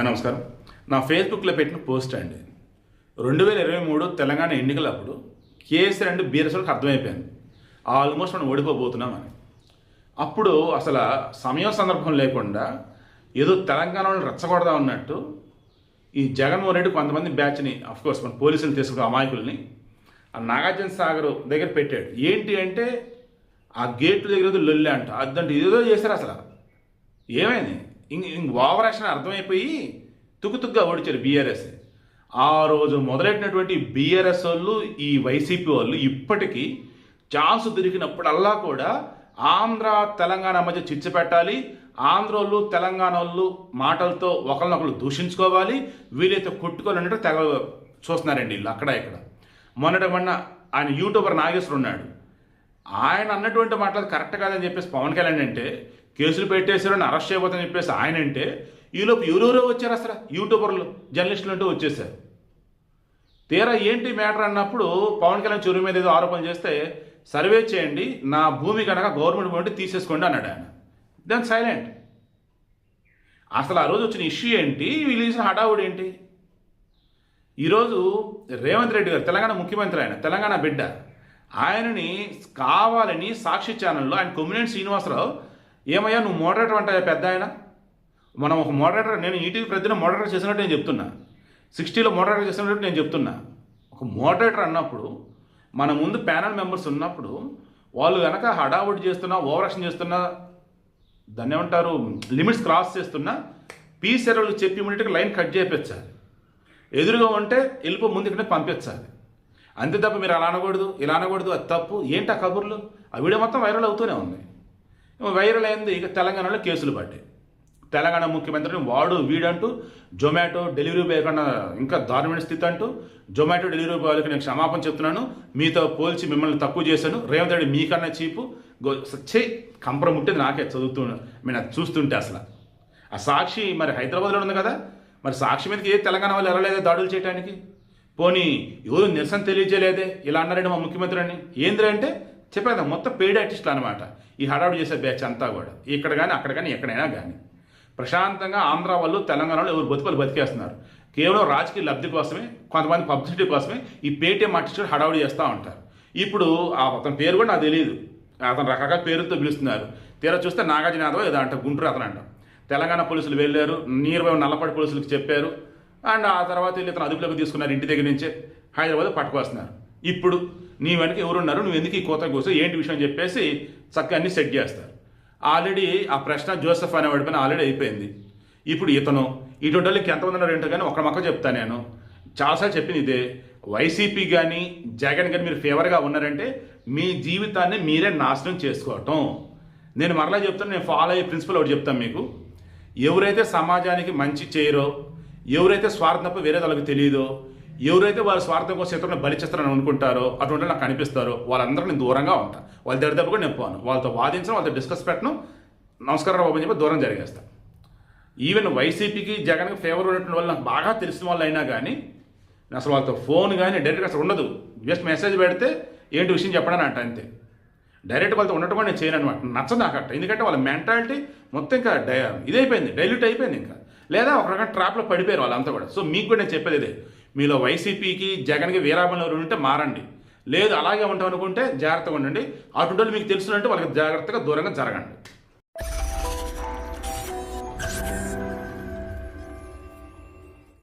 నమస్కారం. నా ఫేస్బుక్లో పెట్టిన పోస్ట్ అండి. 2023 తెలంగాణ ఎన్నికలప్పుడు కేసీఆర్ అండ్ బీఆర్ఎస్కి అర్థమైపోయింది ఆల్మోస్ట్ మనం ఓడిపోబోతున్నామని. అప్పుడు అసలు సమయం సందర్భం లేకుండా ఏదో తెలంగాణలో రెచ్చగొడదా ఉన్నట్టు ఈ జగన్మోహన్ రెడ్డి కొంతమంది బ్యాచ్ని అఫ్కోర్స్ మన పోలీసులు తీసుకున్న అమాయకుల్ని ఆ నాగార్జున సాగర్ దగ్గర పెట్టాడు. ఏంటి అంటే ఆ గేటు దగ్గర లొల్లి అంట, అదంటే ఏదో చేశారు. అసలు ఏమైంది? ఓవర్ యాక్షన్ అర్థమైపోయి తుక్కుతుగ్గా ఓడిచారు బీఆర్ఎస్. ఆ రోజు మొదలెట్టినటువంటి బీఆర్ఎస్ వాళ్ళు ఈ వైసీపీ వాళ్ళు ఇప్పటికీ ఛాన్స్ దొరికినప్పుడల్లా కూడా ఆంధ్ర తెలంగాణ మధ్య చిచ్చు పెట్టాలి, ఆంధ్రోళ్ళు తెలంగాణ వాళ్ళు మాటలతో ఒకరినొకరు దూషించుకోవాలి, వీలైతే కొట్టుకోవాలన్నట్టు తెగ చూస్తున్నారండి వీళ్ళు అక్కడ ఇక్కడ. మొన్న ఆయన యూట్యూబర్ నాగేశ్వరు ఉన్నాడు, ఆయన అన్నటువంటి మాటలు కరెక్ట్ కాదని చెప్పేసి పవన్ కళ్యాణ్ అంటే కేసులు పెట్టేశారు, అరెస్ట్ చేయబోతుందని చెప్పేసి ఆయన అంటే ఈలోపు ఎవరెవరో వచ్చారు. అసలు యూట్యూబర్లు జర్నలిస్టులు అంటూ వచ్చేసారు. తీరా ఏంటి మ్యాటర్ అన్నప్పుడు పవన్ కళ్యాణ్ చెరువు మీద ఏదో ఆరోపణ చేస్తే సర్వే చేయండి, నా భూమి కనుక గవర్నమెంట్ భూమి తీసేసుకోండి అన్నాడు ఆయన. దాని సైలెంట్. అసలు ఆ రోజు వచ్చిన ఇష్యూ ఏంటి, వీళ్ళు చేసిన హడావుడు ఏంటి? ఈరోజు రేవంత్ రెడ్డి గారు తెలంగాణ ముఖ్యమంత్రి, ఆయన తెలంగాణ బిడ్డ, ఆయనని కావాలని సాక్షి ఛానల్లో ఆయన కొమ్మినేని శ్రీనివాసరావు ఏమయ్యా నువ్వు మోడరేటర్ అంటే పెద్ద ఆయన, మనం ఒక మోడరేటర్, నేను ఈటీవీ ప్రతిదిన మోడరేటర్ చేసినట్టు నేను చెప్తున్నా, 60లో మోడరేటర్ చేసినట్టు నేను చెప్తున్నా. ఒక మోడరేటర్ అన్నప్పుడు మన ముందు ప్యానల్ మెంబర్స్ ఉన్నప్పుడు వాళ్ళు కనుక హడావుడి చేస్తున్నా, ఓవర్ యాక్షన్ చేస్తున్నా, దాన్ని ఏమంటారు, లిమిట్స్ క్రాస్ చేస్తున్నా పీస్ ఎర్రలు చెప్పి ఇమీడియట్గా లైన్ కట్ చేయించాలి. ఎదురుగా ఉంటే వెళ్ళిపో ముందుకనే పంపించాలి. అంతే తప్ప మీరు అలా అనకూడదు ఇలా అనకూడదు, అది తప్పు. ఏంటి ఆ కబుర్లు? ఆ వీడియో మొత్తం వైరల్ అవుతూనే ఉంది. వైరల్ అయింది. ఇక తెలంగాణలో కేసులు పడ్డాయి. తెలంగాణ ముఖ్యమంత్రిని వాడు వీడంటూ జొమాటో డెలివరీ బాయ్ కన్నా ఇంకా దారుణమైన స్థితి అంటూ జొమాటో డెలివరీ బాయ్కి నేను క్షమాపణ చెప్తున్నాను, మీతో పోల్చి మిమ్మల్ని తక్కువ చేశాను, రేవంత్ రెడ్డి మీకన్నా చీపు సచ్చే కంపరం ఉంటుంది నాకే చదువుతున్నా నేను అది చూస్తుంటే. అసలు ఆ సాక్షి మరి హైదరాబాద్లో ఉంది కదా, మరి సాక్షి మీదకి ఏ తెలంగాణ వాళ్ళు ఎరలేదే దాడులు చేయడానికి? పోనీ ఎవరు నిరసన తెలియజేయలేదే, ఇలా అన్నారండి మా ముఖ్యమంత్రి అని. ఏంద్ర అంటే చెప్పేదా మొత్తం పెయిడ్ ఆర్టిస్టులు అనమాట ఈ హడావుడు చేసే బ్యాచ్ అంతా కూడా. ఇక్కడ కానీ అక్కడ కానీ ఎక్కడైనా కానీ ప్రశాంతంగా ఆంధ్ర వాళ్ళు తెలంగాణలో ఎవరు బతుకులు బతికేస్తున్నారు. కేవలం రాజకీయ లబ్ధి కోసమే, కొంతమంది పబ్లిసిటీ కోసమే ఈ పేటీఎం ఆర్టిస్టులు హడావుడి చేస్తూ ఉంటారు. ఇప్పుడు అతని పేరు కూడా నాకు తెలియదు, అతను రకరకాల పేరుతో పిలుస్తున్నారు. తీరా చూస్తే నాగార్జున యాదవ్ ఏదో అంట, గుంటూరు అతను అంట. తెలంగాణ పోలీసులు వెళ్ళారు, నియర్ బై నల్లపాటి పోలీసులకు చెప్పారు, అండ్ ఆ తర్వాత వీళ్ళు ఇతను అదుపులోకి తీసుకున్నారు, ఇంటి దగ్గర నుంచే హైదరాబాద్ పట్టుకొస్తున్నారు. ఇప్పుడు నీ వెనక ఎవరున్నారు, నువ్వు ఎందుకు ఈ కోత కోసం ఏంటి విషయం చెప్పేసి చక్కగా అన్ని సెట్ చేస్తారు. ఆల్రెడీ ఆ ప్రశ్న జోసెఫ్ అనేవాడి పైన ఆల్రెడీ అయిపోయింది. ఇప్పుడు ఇతను ఇటువంటి వాళ్ళకి ఎంతమంది ఉన్నారు ఏంటో కానీ ఒక మొక్క చెప్తాను నేను, చాలాసార్లు చెప్పింది ఇదే, వైసీపీ కానీ జగన్ కానీ మీరు ఫేవర్గా ఉన్నారంటే మీ జీవితాన్ని మీరే నాశనం చేసుకోవటం. నేను మరలా చెప్తాను, నేను ఫాలో అయ్యే ప్రిన్సిపల్ ఒకటి చెప్తాను మీకు. ఎవరైతే సమాజానికి మంచి చేయరో, ఎవరైతే స్వార్థం తప్ప వేరే వాళ్ళకి తెలియదో, ఎవరైతే వాళ్ళ స్వార్థం కోసం ఇతరులను బలిచేస్తారని అనుకుంటారో, అటువంటి నాకు కనిపిస్తారో వాళ్ళందరూ నేను దూరంగా ఉంటాను. వాళ్ళ దగ్గర కూడా నేను పోను, వాళ్ళతో వాదించడం, వాళ్ళతో డిస్కస్ పెట్టను, నమస్కారం బాబు అని చెప్పి దూరం జరిగేస్తాను. ఈవెన్ వైసీపీకి జగన్కి ఫేవర్ ఉన్నటువంటి వాళ్ళు నాకు బాగా తెలిసిన వాళ్ళు అయినా కానీ అసలు వాళ్ళతో ఫోన్ కానీ డైరెక్ట్గా అసలు ఉండదు. జస్ట్ మెసేజ్ పెడితే ఏంటి విషయం చెప్పడానికి అంట, అంతే. డైరెక్ట్ వాళ్ళతో ఉండటం కూడా నేను చేయను అనమాట, నచ్చదు నాకు అట్ట. ఎందుకంటే వాళ్ళ మెంటాలిటీ మొత్తం ఇంకా ఇదైపోయింది, డైల్యూట్ అయిపోయింది ఇంకా, లేదా ఒక రకమైన ట్రాప్లో పడిపోయారు వాళ్ళంతా కూడా. సో మీకు కూడా నేను చెప్పేది ఇదే, మీలో వైసీపీకి జగన్కి వీరాభిమానులు ఎవరు ఉంటే మారండి, లేదు అలాగే ఉంటాం అనుకుంటే జాగ్రత్తగా ఉండండి. అటువంటి మీకు తెలుసునంటే వాళ్ళకి జాగ్రత్తగా దూరంగా జరగండి.